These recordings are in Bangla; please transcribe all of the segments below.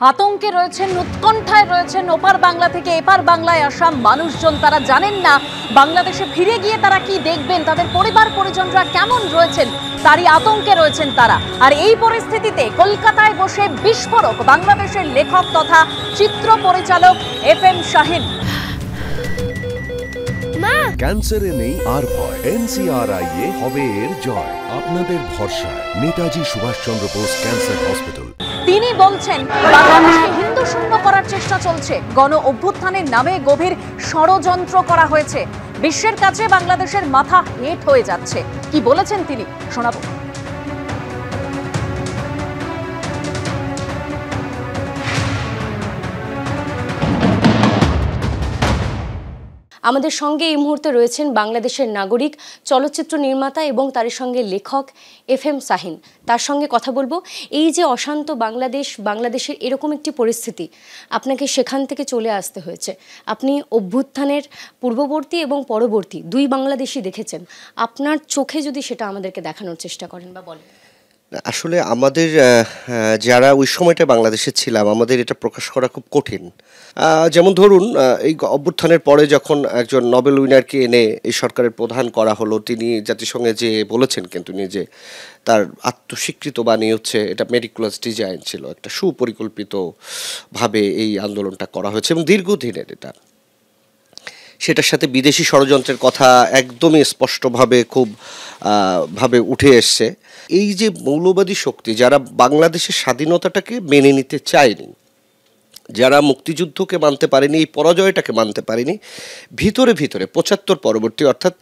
আতঙ্কে রয়েছেন, উৎকণ্ঠায় রয়েছেন ওপার বাংলা থেকে এপার বাংলায় আসা মানুষজন। তারা জানেন না বাংলাদেশে ফিরে গিয়ে তারা কি দেখবেন, তাদের পরিবার পরিজনরা কেমন রয়েছেন, তারই আতঙ্কে রয়েছেন তারা। আর এই পরিস্থিতিতে কলকাতায় বসে বিস্ফোরক বাংলাদেশের লেখক তথা চিত্র পরিচালক FM শাহিন। ক্যান্সারে নেই আর ভয়, NCRI হবে এর জয়। আপনাদের ভরসা নেতাজি সুভাষচন্দ্র বোস ক্যান্সার হসপিটাল। তিনি বলছেন বাংলাদেশকে হিন্দু শূন্য করার চেষ্টা চলছে, গণ অভ্যুত্থানের নামে গভীর ষড়যন্ত্র করা হয়েছে, বিশ্বের কাছে বাংলাদেশের মাথা হেট হয়ে যাচ্ছে। কি বলেছেন তিনি শোনাবো। আমাদের সঙ্গে এই মুহূর্তে রয়েছেন বাংলাদেশের নাগরিক, চলচ্চিত্র নির্মাতা এবং তার সঙ্গে লেখক FM শাহিন। তার সঙ্গে কথা বলবো। এই যে অশান্ত বাংলাদেশের এরকম একটি পরিস্থিতি, আপনাকে সেখান থেকে চলে আসতে হয়েছে। আপনি অভ্যুত্থানের পূর্ববর্তী এবং পরবর্তী দুই বাংলাদেশই দেখেছেন। আপনার চোখে যদি সেটা আমাদেরকে দেখানোর চেষ্টা করেন বা বলেন। আসলে আমাদের যারা ওই সময়টা বাংলাদেশে ছিলাম, আমাদের এটা প্রকাশ করা খুব কঠিন। যেমন ধরুন, এই অভ্যুত্থানের পরে যখন একজন নোবেল উইনারকে এনে এই সরকারের প্রধান করা হলো, তিনি জাতিসংঘে যে বলেছেন কিন্তু নিজে তার আত্মস্বীকৃত বাণী হচ্ছে এটা মেটিকুলাস ডিজাইন ছিল, একটা সুপরিকল্পিতভাবে এই আন্দোলনটা করা হয়েছে এবং দীর্ঘদিনের এটা। সেটার সাথে বিদেশি ষড়যন্ত্রের কথা একদমই স্পষ্টভাবে খুব ভাবে উঠে এসছে। এই যে মৌলবাদী শক্তি যারা বাংলাদেশের স্বাধীনতাটাকে মেনে নিতে চায়নি, যারা মুক্তিযুদ্ধকে মানতে পারেনি, এই পরাজয়টাকে মানতে পারেনি, ভিতরে ভিতরে ৭৫ পরবর্তী অর্থাৎ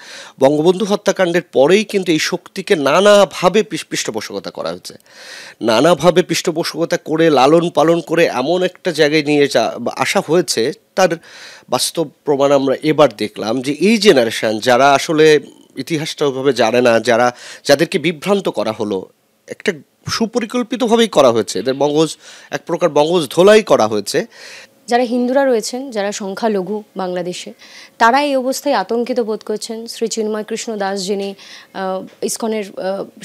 বঙ্গবন্ধু হত্যাকাণ্ডের পরেই কিন্তু এই শক্তিকে নানাভাবে পৃষ্ঠপোষকতা করা হয়েছে। নানাভাবে পৃষ্ঠপোষকতা করে লালন পালন করে এমন একটা জায়গায় নিয়ে আসা হয়েছে, তার বাস্তব প্রমাণ আমরা এবার দেখলাম যে এই জেনারেশন যারা আসলে ইতিহাসটা ওইভাবে জানে না, যাদেরকে বিভ্রান্ত করা হলো, একটা সুপরিকল্পিতভাবেই করা হয়েছে, এদের এক প্রকার মগজ ধোলাই করা হয়েছে। যারা হিন্দুরা রয়েছেন, যারা সংখ্যালঘু বাংলাদেশে, তারা এই অবস্থায় আতঙ্কিত বোধ করছেন। শ্রী চিন্ময় কৃষ্ণ দাস, যিনি ইসকনের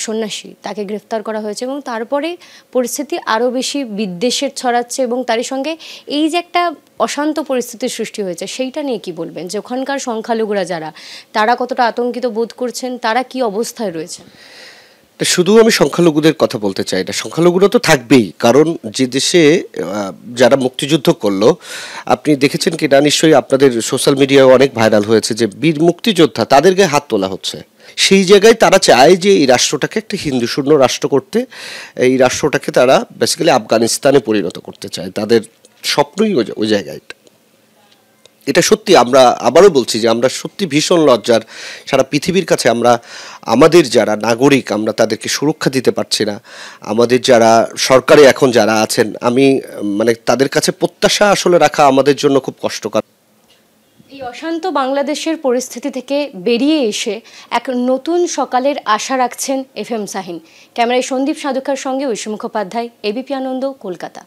সন্ন্যাসী, তাকে গ্রেফতার করা হয়েছে এবং তারপরে পরিস্থিতি আরও বেশি বিদ্বেষের ছড়াচ্ছে এবং তারই সঙ্গে এই যে একটা অশান্ত পরিস্থিতির সৃষ্টি হয়েছে, সেইটা নিয়ে কি বলবেন? যে ওখানকার সংখ্যালঘুরা যারা, তারা কতটা আতঙ্কিত বোধ করছেন, তারা কি অবস্থায় রয়েছেন? শুধু আমি সংখ্যালঘুদের কথা বলতে চাই না, সংখ্যালঘুরা তো থাকবেই, কারণ যে দেশে যারা মুক্তিযুদ্ধ করলো, আপনি দেখেছেন কি না নিশ্চয়ই, আপনাদের সোশ্যাল মিডিয়ায় অনেক ভাইরাল হয়েছে যে বীর মুক্তিযোদ্ধা, তাদের গায়ে হাত তোলা হচ্ছে। সেই জায়গায় তারা চায় যে এই রাষ্ট্রটাকে একটা হিন্দু শূন্য রাষ্ট্র করতে, এই রাষ্ট্রটাকে তারা বেসিক্যালি আফগানিস্তানে পরিণত করতে চায়, তাদের স্বপ্নই ওই জায়গায়। এটা সত্যি, আমরা আবারও বলছি যে আমরা সত্যি ভীষণ লজ্জার। সারা পৃথিবীর কাছে আমরা আমাদের যারা নাগরিক, আমরা তাদেরকে সুরক্ষা দিতে পারছি না। আমাদের যারা সরকারে এখন যারা আছেন, আমি তাদের কাছে প্রত্যাশা আসলে রাখা আমাদের জন্য খুব কষ্টকর। এই অশান্ত বাংলাদেশের পরিস্থিতি থেকে বেরিয়ে এসে এক নতুন সকালের আশা রাখছেন FM শাহিন। ক্যামেরায় সন্দীপ সাধুকার সঙ্গে ঐশী মুখোপাধ্যায়, ABP আনন্দ, কলকাতা।